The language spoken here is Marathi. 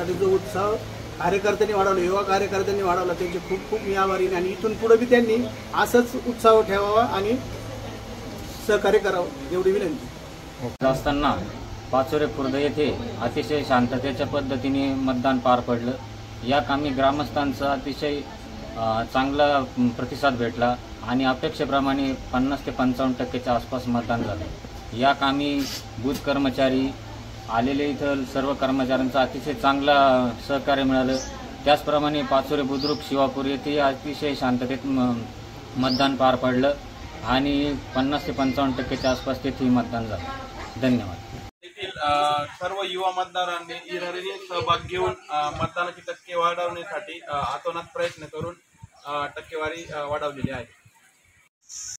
वाढवण्यासाठी जो उत्साह कार्यकर्त्यांनी वाढवला, युवा कार्यकर्त्यांनी वाढवला, त्यांचे खूप खूप मी आभारी आहे। आणि इथून पुढे बी त्यांनी असंच उत्साह ठेवावा आणि सहकार्य करावं एवढी विनंती। असताना पाचोरे खुर्द येथे अतिशय शांततेच्या पद्धतीने मतदान पार पडलं। या कामी ग्रामस्थांचा अतिशय चांगला प्रतिसाद भेटला आणि अपेक्षेप्रमाणे 50 ते 55% आसपास मतदान झालं। या कामी बूथ कर्मचारी आलेले इथं सर्व कर्मचाऱ्यांचा अतिशय चांगला सहकार्य मिळालं। त्याचप्रमाणे पाचोरे बुद्रुक शिवापूर येथे अतिशय शांततेत मतदान पार पडलं आणि 50 ते 55% आसपास तेथे मतदान झालं। धन्यवाद। सर्व युवा मतदारांनी इराणी सहभाग घेऊन मतदानाची टक्के वाढवण्यासाठी अतोनात प्रयत्न करून टक्केवारी वाढवलेली आहे।